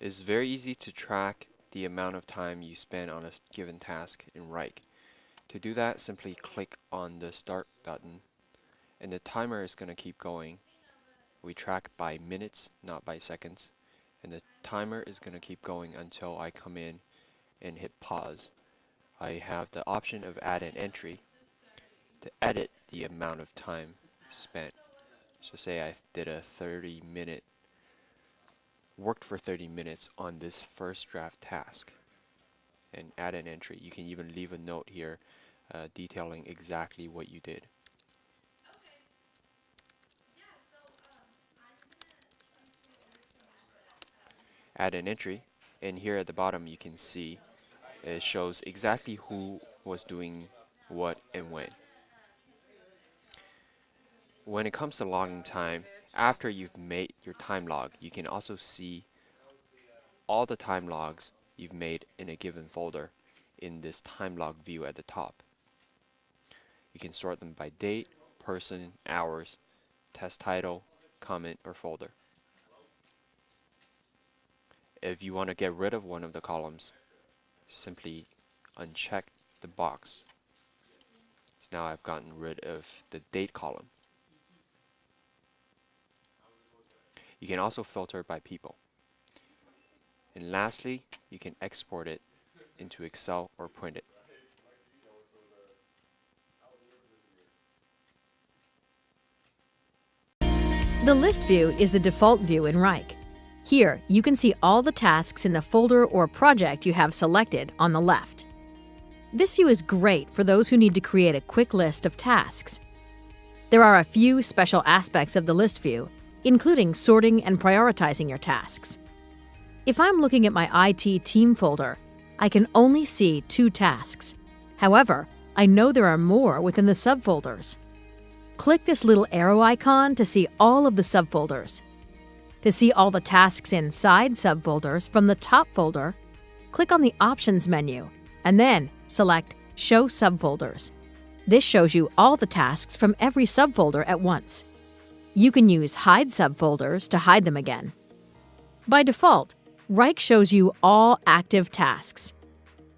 It's very easy to track the amount of time you spend on a given task in Wrike. To do that, simply click on the Start button, and the timer is going to keep going. We track by minutes, not by seconds, and the timer is going to keep going until I come in and hit pause. I have the option of add an entry to edit the amount of time spent. So say I did a 30-minute, worked for 30 minutes on this first draft task, and add an entry. You can even leave a note here detailing exactly what you did. Add an entry, and here at the bottom you can see it shows exactly who was doing what and when. When it comes to logging time, after you've made your time log, you can also see all the time logs you've made in a given folder in this time log view at the top. You can sort them by date, person, hours, test title, comment, or folder. If you want to get rid of one of the columns, simply uncheck the box. So now I've gotten rid of the date column. You can also filter by people. And lastly, you can export it into Excel or print it. The list view is the default view in Wrike. Here, you can see all the tasks in the folder or project you have selected on the left. This view is great for those who need to create a quick list of tasks. There are a few special aspects of the list view, including sorting and prioritizing your tasks. If I'm looking at my IT team folder, I can only see 2 tasks. However, I know there are more within the subfolders. Click this little arrow icon to see all of the subfolders. To see all the tasks inside subfolders from the top folder, click on the Options menu and then select Show Subfolders. This shows you all the tasks from every subfolder at once. You can use Hide Subfolders to hide them again. By default, Wrike shows you all active tasks.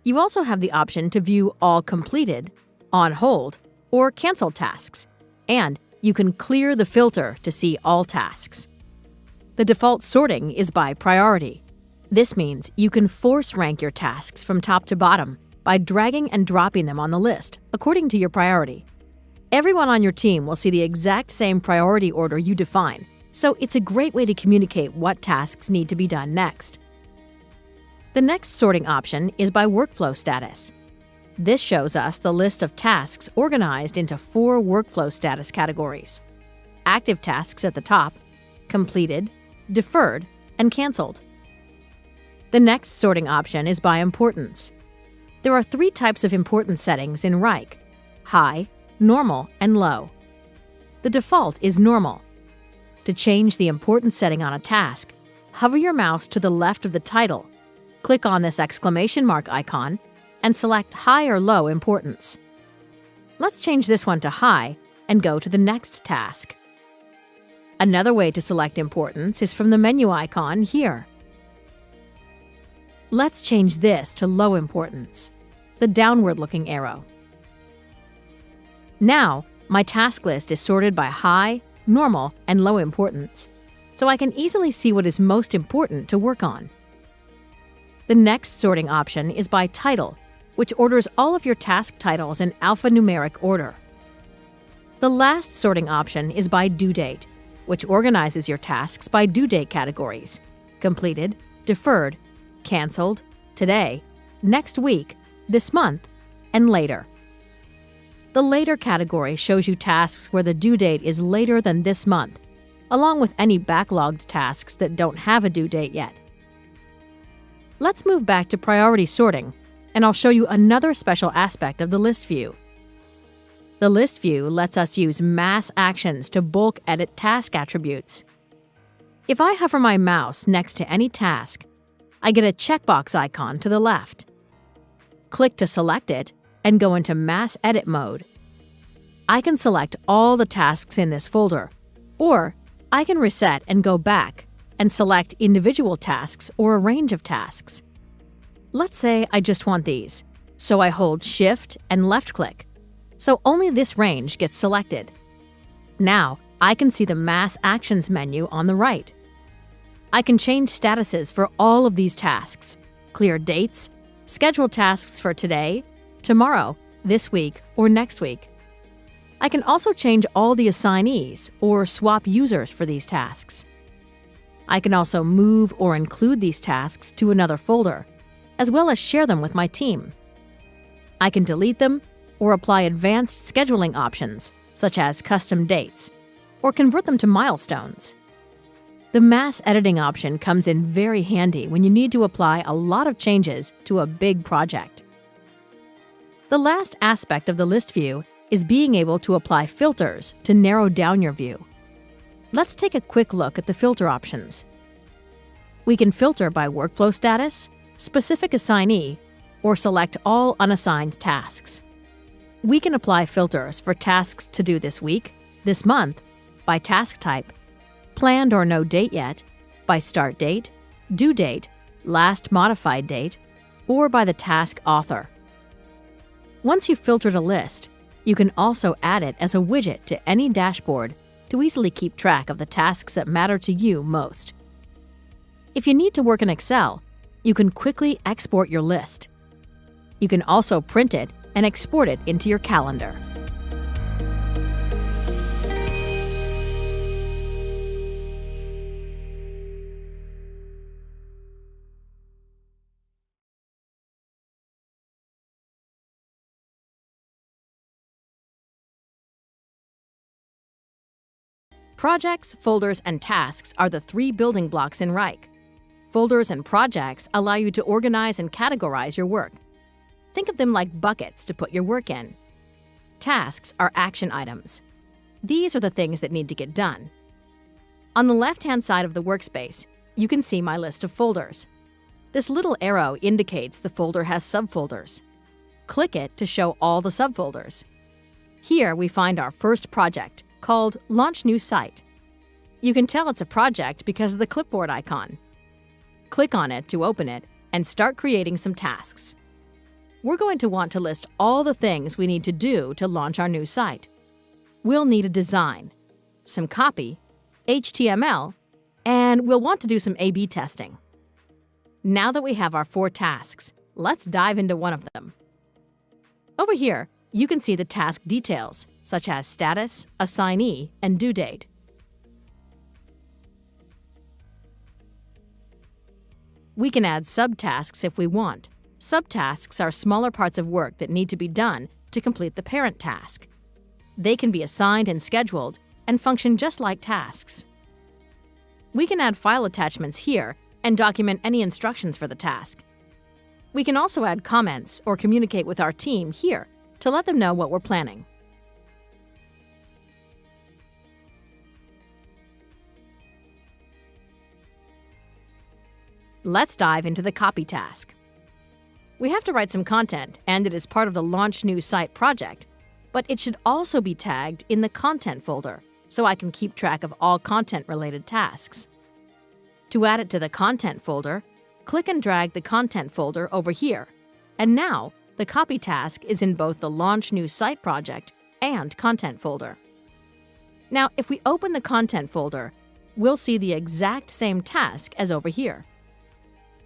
You also have the option to view all completed, on hold, or canceled tasks, and you can clear the filter to see all tasks. The default sorting is by priority. This means you can force rank your tasks from top to bottom by dragging and dropping them on the list according to your priority. Everyone on your team will see the exact same priority order you define, so it's a great way to communicate what tasks need to be done next. The next sorting option is by workflow status. This shows us the list of tasks organized into 4 workflow status categories: active tasks at the top, completed, deferred, and canceled. The next sorting option is by importance. There are 3 types of importance settings in Wrike: high, normal, and low. The default is normal. To change the importance setting on a task, hover your mouse to the left of the title, click on this exclamation mark icon, and select high or low importance. Let's change this one to high and go to the next task. Another way to select importance is from the menu icon here. Let's change this to low importance, the downward-looking arrow. Now, my task list is sorted by high, normal, and low importance, so I can easily see what is most important to work on. The next sorting option is by title, which orders all of your task titles in alphanumeric order. The last sorting option is by due date, which organizes your tasks by due date categories: completed, deferred, canceled, today, next week, this month, and later. The later category shows you tasks where the due date is later than this month, along with any backlogged tasks that don't have a due date yet. Let's move back to priority sorting, and I'll show you another special aspect of the list view. The list view lets us use mass actions to bulk edit task attributes. If I hover my mouse next to any task, I get a checkbox icon to the left. Click to select it and go into mass edit mode. I can select all the tasks in this folder, or I can reset and go back and select individual tasks or a range of tasks. Let's say I just want these, so I hold Shift and left-click, so only this range gets selected. Now, I can see the Mass Actions menu on the right. I can change statuses for all of these tasks, clear dates, schedule tasks for today, tomorrow, this week, or next week. I can also change all the assignees or swap users for these tasks. I can also move or include these tasks to another folder, as well as share them with my team. I can delete them or apply advanced scheduling options, such as custom dates, or convert them to milestones. The mass editing option comes in very handy when you need to apply a lot of changes to a big project. The last aspect of the list view is being able to apply filters to narrow down your view. Let's take a quick look at the filter options. We can filter by workflow status, specific assignee, or select all unassigned tasks. We can apply filters for tasks to do this week, this month, by task type, planned or no date yet, by start date, due date, last modified date, or by the task author. Once you've filtered a list, you can also add it as a widget to any dashboard to easily keep track of the tasks that matter to you most. If you need to work in Excel, you can quickly export your list. You can also print it and export it into your calendar. Projects, folders, and tasks are the three building blocks in Wrike. Folders and projects allow you to organize and categorize your work. Think of them like buckets to put your work in. Tasks are action items. These are the things that need to get done. On the left-hand side of the workspace, you can see my list of folders. This little arrow indicates the folder has subfolders. Click it to show all the subfolders. Here we find our first project, called Launch New Site. You can tell it's a project because of the clipboard icon. Click on it to open it and start creating some tasks. We're going to want to list all the things we need to do to launch our new site. We'll need a design, some copy, HTML, and we'll want to do some A/B testing. Now that we have our 4 tasks, let's dive into one of them. Over here, you can see the task details, such as status, assignee, and due date. We can add subtasks if we want. Subtasks are smaller parts of work that need to be done to complete the parent task. They can be assigned and scheduled and function just like tasks. We can add file attachments here and document any instructions for the task. We can also add comments or communicate with our team here to let them know what we're planning. Let's dive into the copy task. We have to write some content, and it is part of the Launch New Site project, but it should also be tagged in the Content folder, so I can keep track of all content-related tasks. To add it to the Content folder, click and drag the Content folder over here, and now the copy task is in both the Launch New Site project and Content folder. Now, if we open the Content folder, we'll see the exact same task as over here.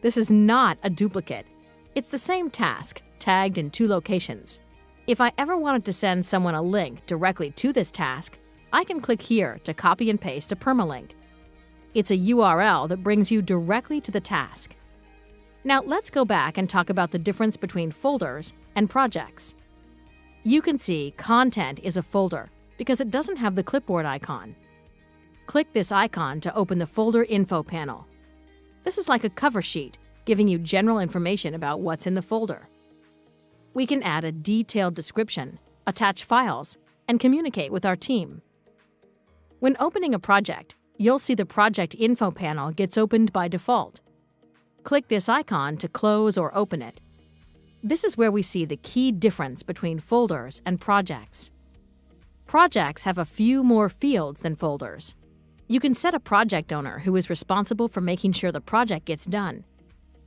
This is not a duplicate. It's the same task, tagged in 2 locations. If I ever wanted to send someone a link directly to this task, I can click here to copy and paste a permalink. It's a URL that brings you directly to the task. Now let's go back and talk about the difference between folders and projects. You can see Content is a folder because it doesn't have the clipboard icon. Click this icon to open the Folder Info panel. This is like a cover sheet, giving you general information about what's in the folder. We can add a detailed description, attach files, and communicate with our team. When opening a project, you'll see the Project Info panel gets opened by default. Click this icon to close or open it. This is where we see the key difference between folders and projects. Projects have a few more fields than folders. You can set a project owner who is responsible for making sure the project gets done.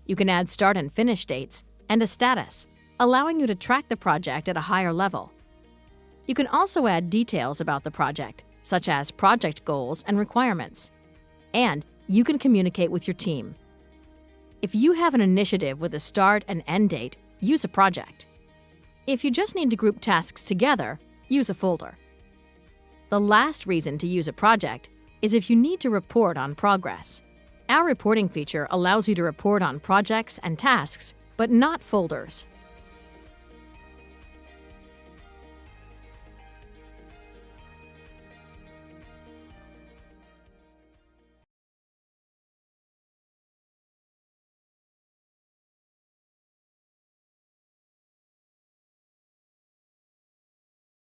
You can add start and finish dates and a status, allowing you to track the project at a higher level. You can also add details about the project, such as project goals and requirements. And you can communicate with your team. If you have an initiative with a start and end date, use a project. If you just need to group tasks together, use a folder. The last reason to use a project is if you need to report on progress. Our reporting feature allows you to report on projects and tasks, but not folders.